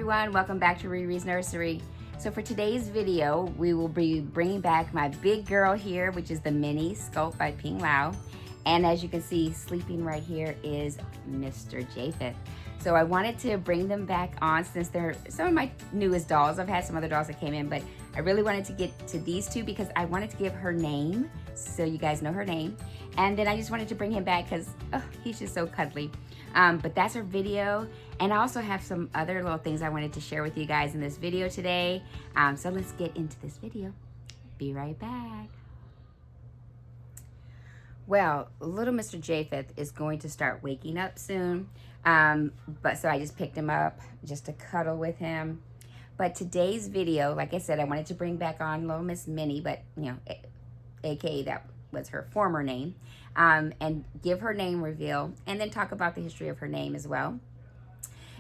everyone, welcome back to Riri's Nursery. So for today's video, we will be bringing back my big girl here, which is the mini sculpt by Ping Lau. And as you can see, sleeping right here is Mr. Japheth. So I wanted to bring them back on since they're some of my newest dolls. I've had some other dolls that came in, but I really wanted to get to these two because I wanted to give her name, so you guys know her name. And then I just wanted to bring him back because he's just so cuddly. But that's our video. And I also have some other little things I wanted to share with you guys in this video today. So let's get into this video. Be right back. Well, little Mr. Japheth is going to start waking up soon. But so I just picked him up just to cuddle with him. But today's video, like I said, I wanted to bring back on little Miss Minnie, but you know, AKA that was her former name, and give her name reveal, and then talk about the history of her name as well.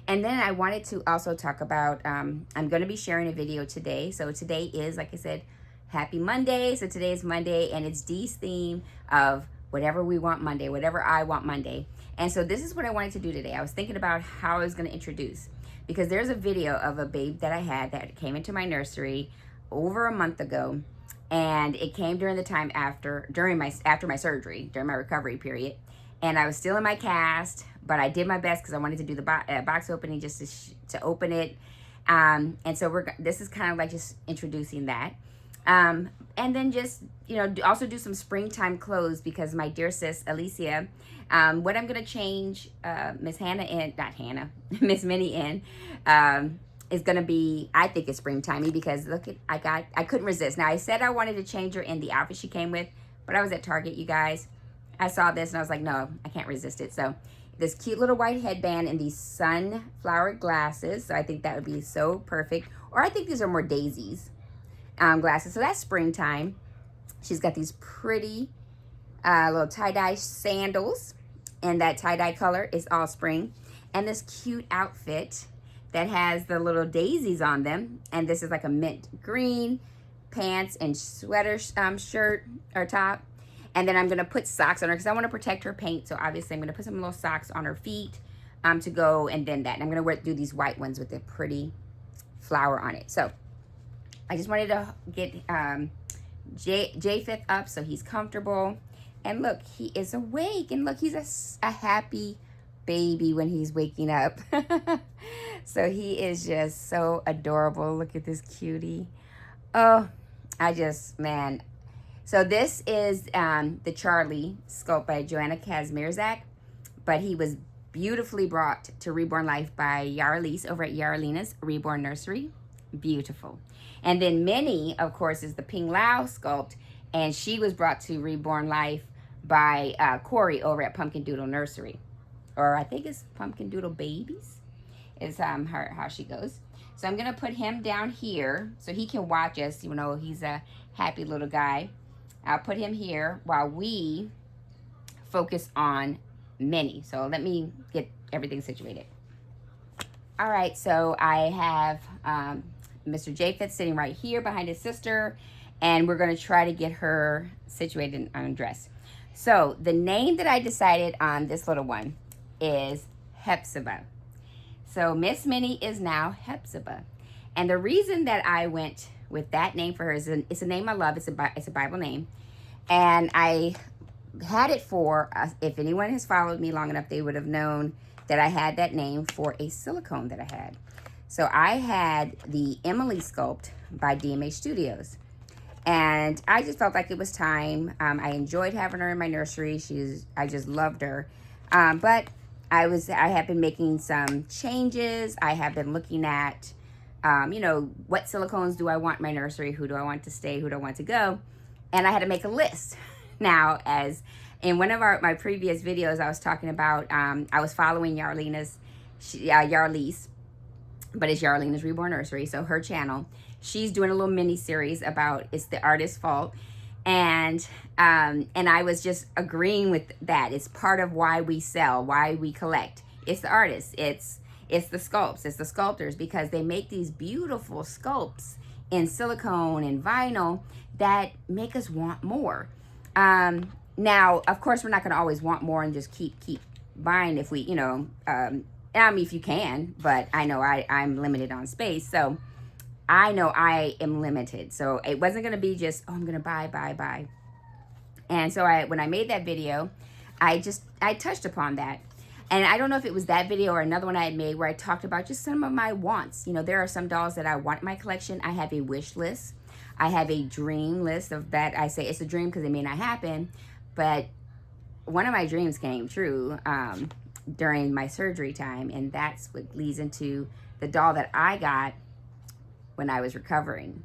And then I wanted to also talk about, I'm going to be sharing a video today. So today is, like I said, Happy Monday. So today is Monday, and it's Dee's theme of whatever we want Monday, whatever I want Monday. And so this is what I wanted to do today. I was thinking about how I was going to introduce, because there's a video of a babe that I had that came into my nursery over a month ago. And it came during the time after my surgery, during my recovery period. And I was still in my cast, but I did my best because I wanted to do the box opening just to open it. And so this is kind of like just introducing that. And then just, you know, also do some springtime clothes because my dear sis, Alicia, what I'm going to change Miss Minnie in, is going to be, I think it's springtimey because look at, I couldn't resist. Now I said I wanted to change her in the outfit she came with, but I was at Target, you guys. I saw this and I was like, no, I can't resist it. So this cute little white headband and these sunflower glasses. So I think that would be so perfect. Or I think these are more daisies glasses. So that's springtime. She's got these pretty little tie-dye sandals, and that tie-dye color is all spring. And this cute outfit that has the little daisies on them. And this is like a mint green pants and sweater shirt or top. And then I'm going to put socks on her because I want to protect her paint. So obviously I'm going to put some little socks on her feet to go, and then that. And I'm going to do these white ones with a pretty flower on it. So I just wanted to get Japheth up so he's comfortable. And look, he is awake. And look, he's a happy baby when he's waking up. So he is just so adorable. Look at this cutie. Oh, man. So this is the Charlie sculpt by Joanna Kazmierzak, but he was beautifully brought to reborn life by Yarlise over at Yarlina's Reborn Nursery. Beautiful. And then Minnie, of course, is the Ping Lau sculpt, and she was brought to reborn life by Corey over at Pumpkin Doodle Nursery. Or I think it's Pumpkin Doodle Babies is how she goes. So I'm going to put him down here so he can watch us, even though he's a happy little guy. I'll put him here while we focus on Minnie. So let me get everything situated. All right, so I have Mr. Japheth sitting right here behind his sister, and we're going to try to get her situated and dressed. So the name that I decided on this little one is Hephzibah. So Miss Minnie is now Hephzibah. And the reason that I went with that name for her is it's a name I love. It's a Bible name. And I had it for, if anyone has followed me long enough, they would have known that I had that name for a silicone that I had. So I had the Emily sculpt by DMA Studios. And I just felt like it was time. I enjoyed having her in my nursery. I just loved her. But I have been making some changes. I have been looking at, you know, what silicones do I want in my nursery? Who do I want to stay? Who do I want to go? And I had to make a list. Now, as in one of my previous videos, I was talking about, I was following Yarlise, but it's Yarlina's Reborn Nursery, so her channel. She's doing a little mini series about it's the artist's fault. And I was just agreeing with that. It's part of why we sell, why we collect. It's the artists, it's the sculpts, it's the sculptors, because they make these beautiful sculpts in silicone and vinyl that make us want more. Now, of course, we're not going to always want more and just keep buying if we, you know, I mean, if you can, but I know I'm limited on space. So I know I am limited. So it wasn't going to be just, oh, I'm going to buy. And so when I made that video, I touched upon that. And I don't know if it was that video or another one I had made where I talked about just some of my wants. You know, there are some dolls that I want in my collection. I have a wish list. I have a dream list of that. I say it's a dream because it may not happen. But one of my dreams came true during my surgery time. And that's what leads into the doll that I got when I was recovering.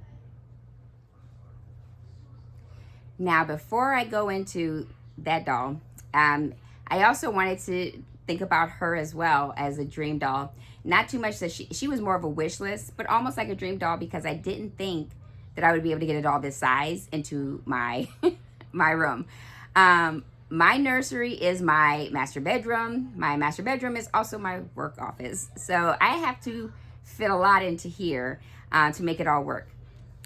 Now, before I go into that doll, I also wanted to think about her as well as a dream doll. Not too much that she was more of a wish list, but almost like a dream doll because I didn't think that I would be able to get a doll this size into my my room. My nursery is my master bedroom. My master bedroom is also my work office. So I have to fit a lot into here to make it all work.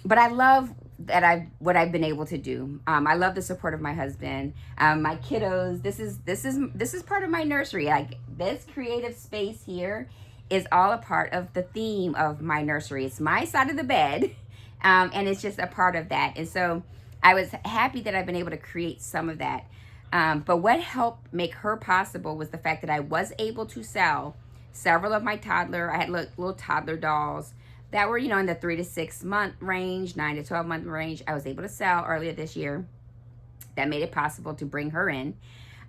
But I love that what I've been able to do. I love the support of my husband, my kiddos. This is part of my nursery. Like this creative space here is all a part of the theme of my nursery. It's my side of the bed, and it's just a part of that. And so I was happy that I've been able to create some of that. But what helped make her possible was the fact that I was able to sell several of my I had little toddler dolls that were, in the 3 to 6 month range, 9 to 12 month range. I was able to sell earlier this year. That made it possible to bring her in.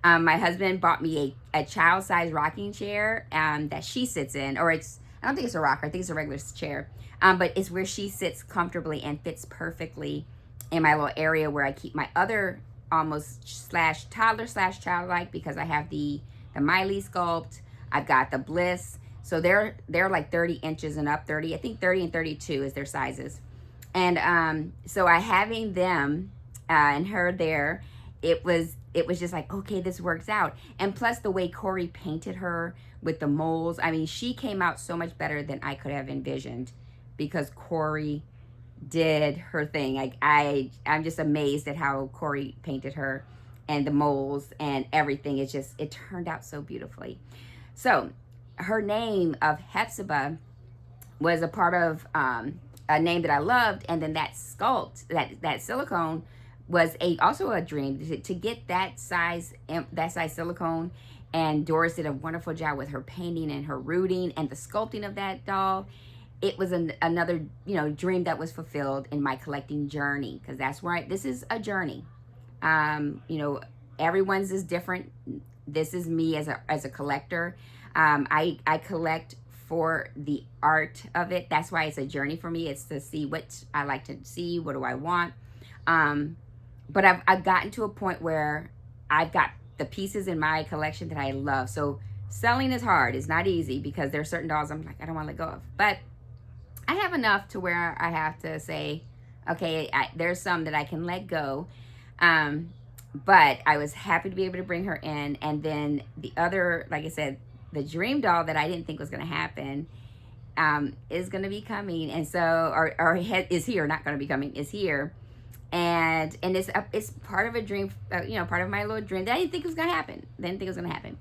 My husband bought me a child-sized rocking chair that she sits in, or I don't think it's a rocker, I think it's a regular chair, but it's where she sits comfortably and fits perfectly in my little area where I keep my other almost toddler childlike, because I have the Miley Sculpt, I've got the Bliss. So they're like 30 inches and up, 30, I think 30 and 32 is their sizes. And so having them and her there, it was just like, okay, this works out. And plus the way Corey painted her with the molds, I mean, she came out so much better than I could have envisioned because Corey did her thing. Like I'm just amazed at how Corey painted her and the molds and everything. It turned out so beautifully. So her name of Hephzibah was a part of a name that I loved, and then that sculpt, that silicone, was also a dream to get that size silicone. And Doris did a wonderful job with her painting and her rooting and the sculpting of that doll. It was another dream that was fulfilled in my collecting journey, because that's where this is a journey. Everyone's is different. This is me as a collector. I collect for the art of it. That's why it's a journey for me. It's to see what I like to see. What do I want? But I've gotten to a point where I've got the pieces in my collection that I love. So selling is hard. It's not easy because there are certain dolls I'm like, I don't want to let go of. But I have enough to where I have to say, okay, there's some that I can let go. But I was happy to be able to bring her in. And then the other, like I said, the dream doll that I didn't think was going to happen is going to be coming. And so, or is here, not going to be coming, is here. And it's part of a dream, part of my little dream that I didn't think was going to happen.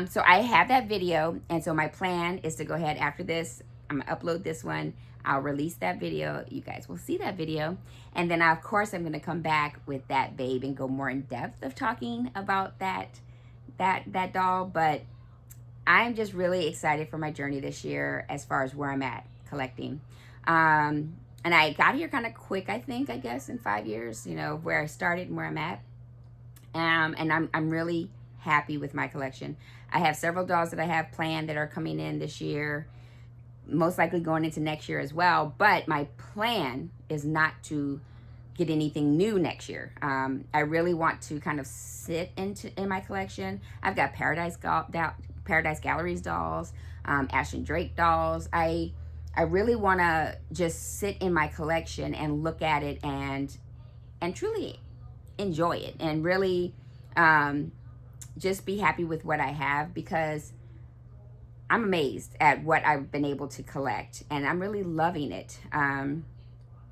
So I have that video. And so my plan is to go ahead after this. I'm going to upload this one. I'll release that video. You guys will see that video. And then, of course, I'm going to come back with that babe and go more in depth of talking about that doll. But I'm just really excited for my journey this year as far as where I'm at collecting. And I got here kind of quick, I guess, in 5 years, where I started and where I'm at. And I'm really happy with my collection. I have several dolls that I have planned that are coming in this year, most likely going into next year as well. But my plan is not to get anything new next year. I really want to kind of sit in my collection. I've got Paradise Galleries dolls, Ashton Drake dolls. I really want to just sit in my collection and look at it and truly enjoy it, and really just be happy with what I have, because I'm amazed at what I've been able to collect, and I'm really loving it.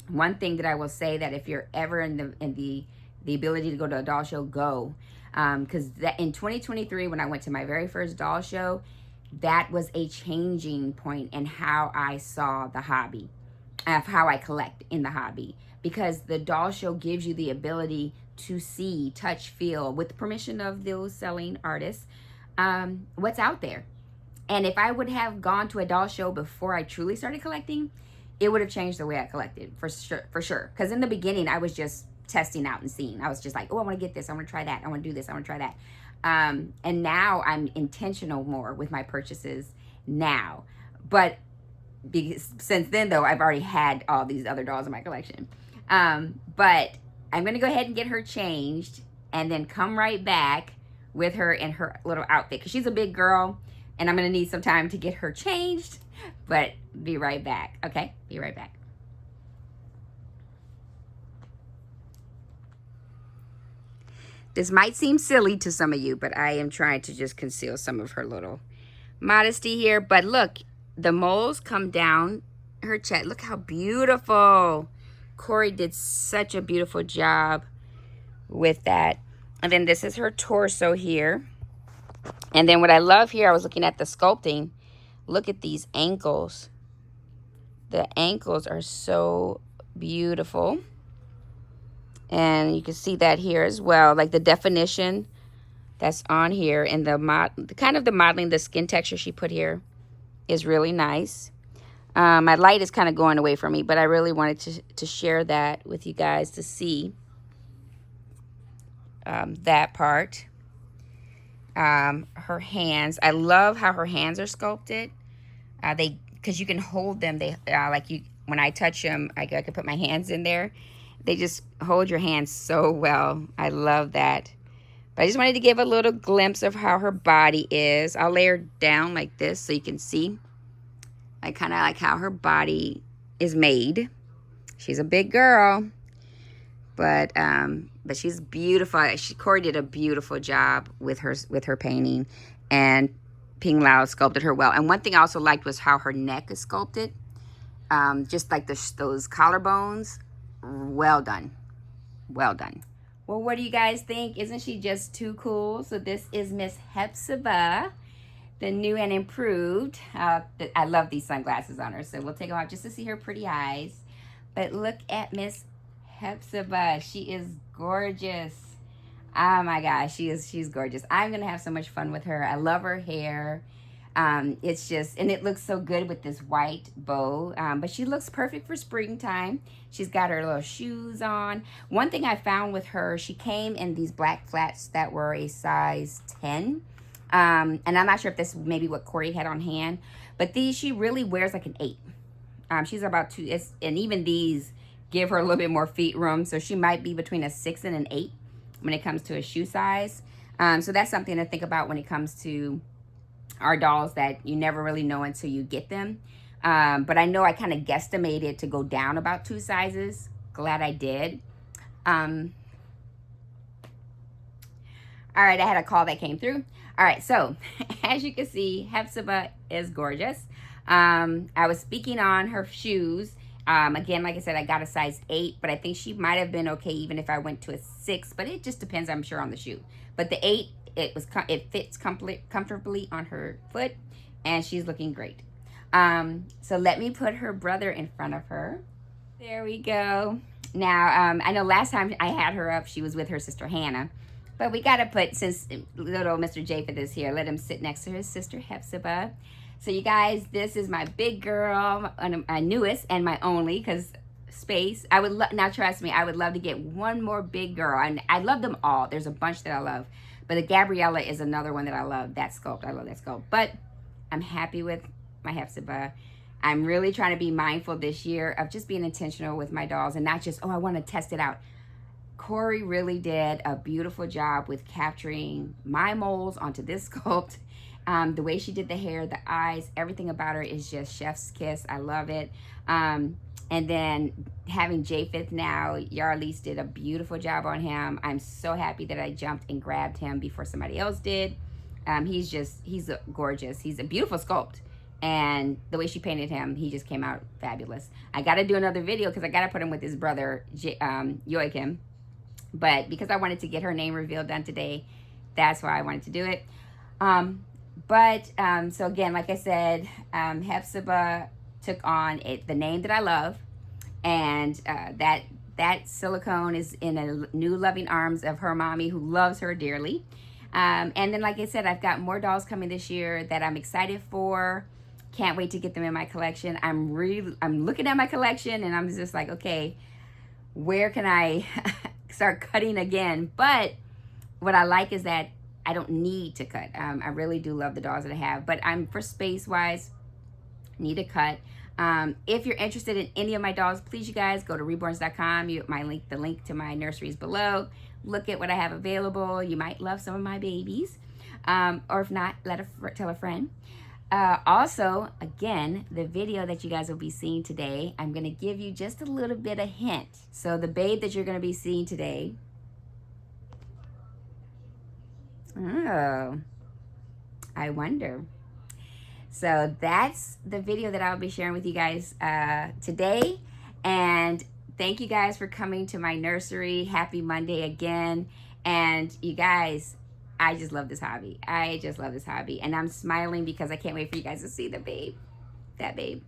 One thing that I will say, that if you're ever in the ability to go to a doll show, go. Because in 2023, when I went to my very first doll show, that was a changing point in how I saw the hobby, of how I collect in the hobby, because the doll show gives you the ability to see, touch, feel, with permission of those selling artists, what's out there. And if I would have gone to a doll show before I truly started collecting, it would have changed the way I collected, for sure, for sure. Because in the beginning, I was just testing out and seeing. I was just like, oh, I want to get this. I want to try that. I want to do this. I want to try that. And now I'm intentional more with my purchases now. But since then, though, I've already had all these other dolls in my collection. But I'm going to go ahead and get her changed and then come right back with her in her little outfit, because she's a big girl and I'm going to need some time to get her changed. But be right back, okay? Be right back. This might seem silly to some of you, but I am trying to just conceal some of her little modesty here. But look, the moles come down her chest. Look how beautiful. Corey did such a beautiful job with that. And then this is her torso here. And then what I love here, I was looking at the sculpting. Look at these ankles. The ankles are so beautiful. And you can see that here as well, like the definition that's on here, and the kind of the modeling, the skin texture she put here is really nice. My light is kind of going away from me, but I really wanted to share that with you guys to see that part. Her hands, I love how her hands are sculpted. Because you can hold them, when I touch them, I can put my hands in there. They just hold your hands so well. I love that. But I just wanted to give a little glimpse of how her body is. I'll lay her down like this so you can see. I kind of like how her body is made. She's a big girl. But she's beautiful. Corey did a beautiful job with her painting. And Ping Lao sculpted her well. And one thing I also liked was how her neck is sculpted. Just like those collarbones. Well done. Well done. Well, what do you guys think? Isn't she just too cool? So this is Miss Hephzibah, the new and improved. I love these sunglasses on her, so we'll take them off just to see her pretty eyes. But look at Miss Hephzibah. She is gorgeous. Oh my gosh, she's gorgeous. I'm gonna have so much fun with her. I love her hair. It's just, and it looks so good with this white bow, but she looks perfect for springtime. She's got her little shoes on. One thing I found with her, she came in these black flats that were a size 10. And I'm not sure if this is maybe what Corey had on hand, but these, she really wears like an 8. She's about 2, and even these give her a little bit more feet room. So she might be between a 6 and an 8 when it comes to a shoe size. So that's something to think about when it comes to our dolls, that you never really know until you get them. But I know I kind of guesstimated to go down about 2 sizes. Glad I did. All right, I had a call that came through. All right, so as you can see, Hephzibah is gorgeous. I was speaking on her shoes. Again, like I said, I got a size 8, but I think she might have been okay even if I went to a 6, but it just depends, I'm sure, on the shoe. But the 8, it fits comfortably on her foot, and she's looking great. So let me put her brother in front of her. There we go. Now, I know last time I had her up, she was with her sister Hannah, but we got to put, since little Mr. Japheth is here, let him sit next to his sister Hephzibah. So you guys, this is my big girl, my newest and my only, because space. I would now trust me, I would love to get one more big girl, and I love them all. There's a bunch that I love. But the Gabriella is another one that I love. That sculpt, I love that sculpt. But I'm happy with my Hephzibah. I'm really trying to be mindful this year of just being intentional with my dolls and not just, oh, I want to test it out. Corey really did a beautiful job with capturing my moles onto this sculpt. The way she did the hair, the eyes, everything about her is just chef's kiss. I love it. And then having Japheth now, Yarlise did a beautiful job on him. I'm so happy that I jumped and grabbed him before somebody else did. He's gorgeous. He's a beautiful sculpt. And the way she painted him, he just came out fabulous. I got to do another video because I got to put him with his brother, Joachim. But because I wanted to get her name reveal done today, that's why I wanted to do it. So again, like I said, Hepzibah took on the name that I love, and that silicone is in a new loving arms of her mommy who loves her dearly. And then, like I said, I've got more dolls coming this year that I'm excited for. Can't wait to get them in my collection. I'm looking at my collection and I'm just like, okay, where can I start cutting again? But what I like is that I don't need to cut. I really do love the dolls that I have, but I'm for space wise, need to cut. If you're interested in any of my dolls, please, you guys, go to reborns.com. The link to my nursery is below. Look at what I have available. You might love some of my babies, or if not, tell a friend. Also, again, the video that you guys will be seeing today, I'm going to give you just a little bit of hint. So the babe that you're going to be seeing today, oh, I wonder. So that's the video that I'll be sharing with you guys today. And thank you guys for coming to my nursery. Happy Monday again. And you guys, I just love this hobby. I just love this hobby. And I'm smiling because I can't wait for you guys to see the babe. That babe.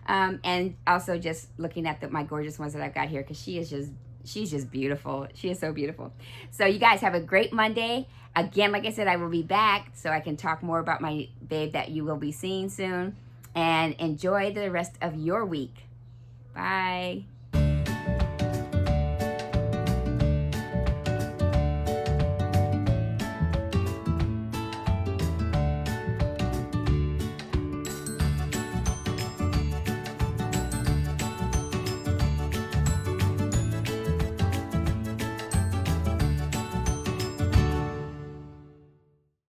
And also just looking at my gorgeous ones that I've got here, because she's just beautiful. She is so beautiful. So you guys have a great Monday. Again, like I said, I will be back so I can talk more about my babe that you will be seeing soon. And enjoy the rest of your week. Bye.